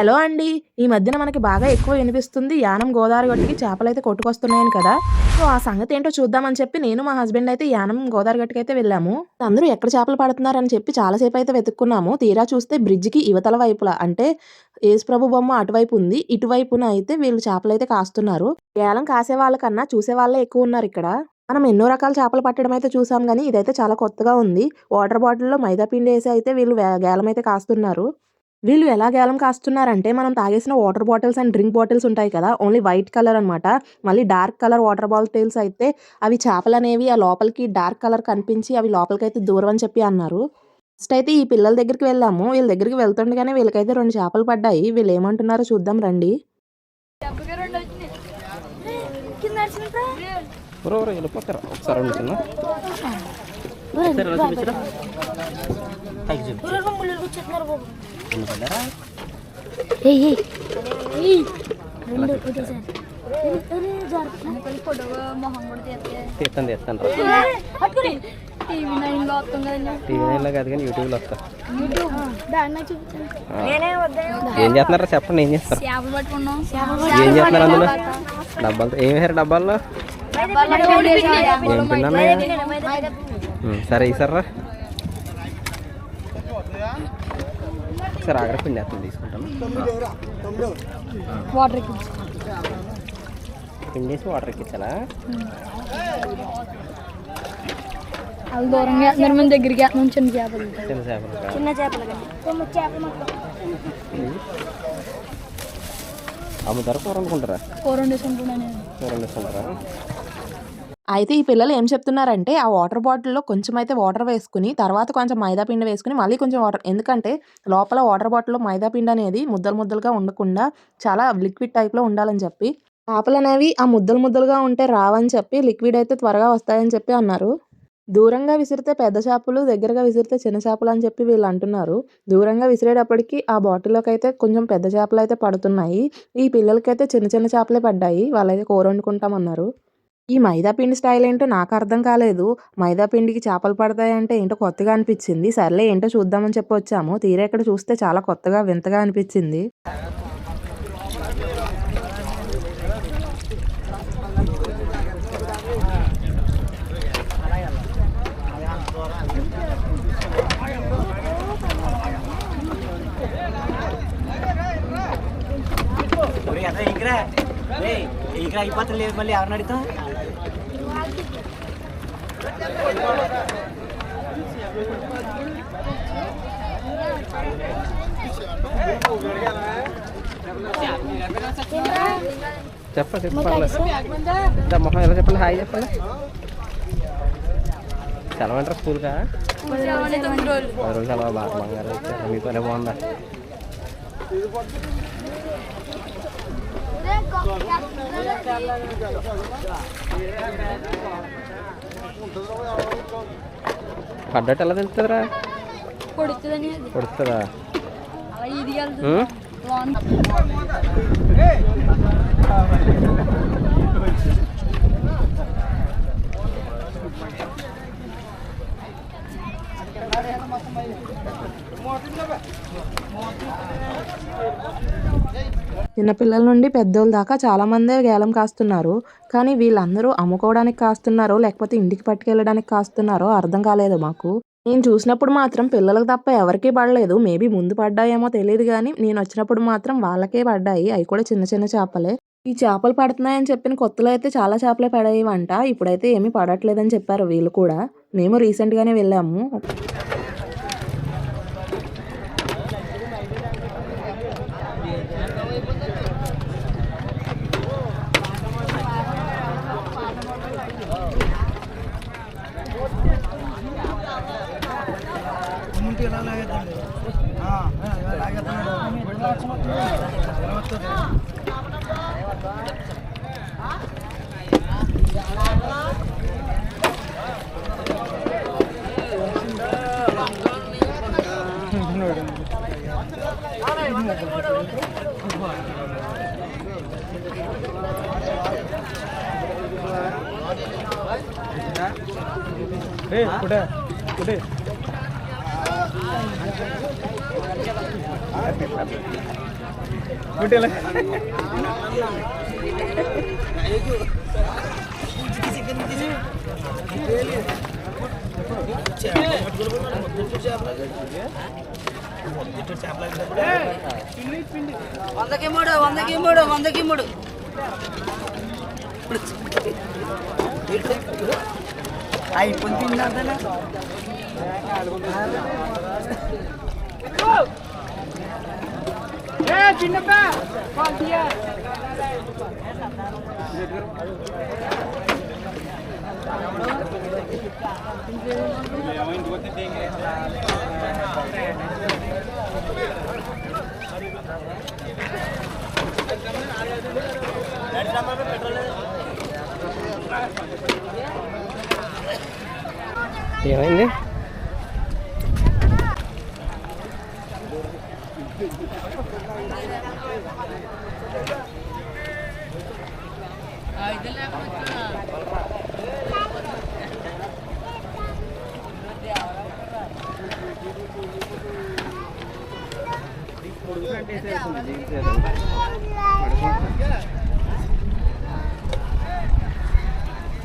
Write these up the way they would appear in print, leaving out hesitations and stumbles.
Hello అండి. ఈ మధ్యన మనకి బాగా ఎక్కువ వినిపిస్తుంది యానం గోదావరి గట్టుకి చేపలైతే కొట్టుకొస్తున్నాయని కదా! సో, ఆ సంగతి ఏంటో చూద్దామని చెప్పి నేను మా హస్బెండ్ అయితే యానం గోదావరి గట్టుకైతే వెళ్ళాము. అందరూ ఎక్కడ చేపలు పడుతున్నారని చెప్పి చాలా సేపయితే వెతుక్కున్నాము. తీరా చూస్తే బ్రిడ్జ్‌కి ఇవతల వైపుల అంటే యేసుప్రభు బొమ్మ అటువైపు ఉంది. ఇటువైపున అయితే వీళ్ళు చేపలైతే కాస్తున్నారు. గేలం కాసే వాళ్ళకన్నా చూసే వాళ్ళే ఎక్కువున్నారిక్కడ. మనం ఎన్నో రకాల చేపలు పట్టడం అయితే చూసాం గానీ, ఇదైతే చాలా కొత్తగా ఉంది. వాటర్ బాటిల్‌లో మైదా పిండేసి అయితే వీళ్ళు గేలమైతే కాస్తున్నారు. వీళ్ళు ఎలా గేలం కాస్తున్నారంటే, మనం తాగేసిన water bottles and drink bottles ఉంటాయి కదా! ఓన్లీ వైట్ కలర్ అనమాట. మళ్ళీ డార్క్ కలర్ వాటర్ బాటిల్స్ అయితే అవి చేపలనేవి ఆ లోపలికి డార్క్ కలర్ కనిపించి అవి లోపలికైతే దూరవు అని చెప్పి అన్నారు. ఫస్ట్ అయితే ఈ పిల్లల దగ్గరికి వెళ్ళాము. వీళ్ళ దగ్గరికి వెళ్తుండగానే వీళ్ళకైతే 2 చేపలు పడ్డాయి. వీళ్ళు ఏమంటున్నారో చూద్దాం రండి. టీవీలో కాదు కానీ యూట్యూబ్లో వస్తా. ఏం చేస్తున్నారా చెప్పండి. ఏం చేస్తారు ఏం చేస్తున్నారు అందులో డబ్బాలతో ఏం వేసారు డబ్బాల్లో ఏం పిండి సరే ఈసారా సరే ఆగ్ర పిండి వేస్తాను తీసుకుంటాను. పిండి వేసి వాటర్ ఎక్కించాలా దూరంగా మన దగ్గరికి చిన్న చేపలు చిన్న చేపలు అమ్ముతారా కూర వండుకుంటారా కూర వండుకుంటున్నాను. అయితే ఈ పిల్లలు ఏం చెప్తున్నారంటే ఆ వాటర్ బాటిల్‌లో కొంచెం అయితే వాటర్ వేసుకొని తర్వాత కొంచెం మైదా పిండి వేసుకొని మళ్ళీ కొంచెం వాటర్ ఎందుకంటే లోపల వాటర్ బాటిల్‌లో మైదా పిండి అనేది ముద్దలు ముద్దలుగా ఉండకుండా చాలా లిక్విడ్ టైప్‌లో ఉండాలని చెప్పి చేపలనేవి ఆ ముద్దలు ముద్దలుగా ఉంటే రావని చెప్పి లిక్విడ్ అయితే త్వరగా వస్తాయని చెప్పి అన్నారు. దూరంగా విసిరితే పెద్ద చేపలు, దగ్గరగా విసిరితే చిన్న చేపలు అని చెప్పి వీళ్ళు అంటున్నారు. దూరంగా విసిరేటప్పటికి ఆ బాటిల్‌లోకి అయితే కొంచెం పెద్ద చేపలు అయితే పడుతున్నాయి. ఈ పిల్లలకైతే చిన్న చిన్న చేపలే పడ్డాయి. వాళ్ళైతే కూర వండుకుంటామన్నారు. ఈ మైదా పిండి స్టైల్ ఏంటో నాకు అర్థం కాలేదు. మైదా పిండికి చేపలు పడతాయంటే ఏంటో కొత్తగా అనిపించింది. సర్లే ఏంటో చూద్దామని చెప్పి వచ్చాము. తీరా ఇక్కడ చూస్తే చాలా కొత్తగా వింతగా అనిపించింది. అయిపోతుంది లేదు మళ్ళీ ఎవరిని అడుగుతాం చెప్పండి మొహం ఎలా చెప్పండి హాయ్ చెప్పండి. సెలవంటారా స్కూల్గా 10 రోజులు సెలవు బాగా బంగారు వచ్చారు మీ పని బాగుందా. పడ్డట్టు ఎలా తెలుస్తుందిరా పొడుస్తుందా చిన్నపిల్లల నుండి పెద్దోళ్ళ దాకా చాలామందే గేలం కాస్తున్నారు. కానీ వీళ్ళందరూ అమ్ముకోవడానికి కాస్తున్నారో లేకపోతే ఇంటికి పట్టుకెళ్ళడానికి కాస్తున్నారో అర్థం కాలేదు మాకు. నేను చూసినప్పుడు మాత్రం పిల్లలకు తప్ప ఎవరికీ పడలేదు. మేబీ ముందు పడ్డాయేమో తెలియదు కానీ నేను వచ్చినప్పుడు మాత్రం వాళ్ళకే పడ్డాయి. అవి కూడా చిన్న చిన్న చేపలే. ఈ చేపలు పడుతున్నాయని చెప్పిన కొత్తలో అయితే చాలా చేపలే పడేవంట. ఇప్పుడైతే ఏమీ పడట్లేదని చెప్పారు వీళ్ళు కూడా. మేము రీసెంట్గానే వెళ్ళాము. వందకి మూడు వందకి మూడు వందకి మూడు అయిపోయింది ఏమైంది?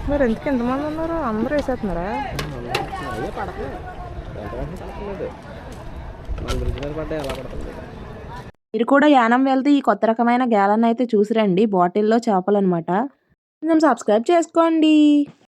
మరి ఎందుకు ఎంతమంది ఉన్నారు? అందరూ వేసేస్తున్నారా? అయ్యే పడట్లేదు, పడట్లేదు. మన బ్రిడ్జ్ మీద పడ్డా ఎలా పడుతుంది? మీరు కూడా యానం వెళ్తే ఈ కొత్త రకమైన గ్యాలన్ అయితే చూసిరండి. బాటిల్లో చేపలు అనమాట. కొంచెం సబ్స్క్రైబ్ చేసుకోండి.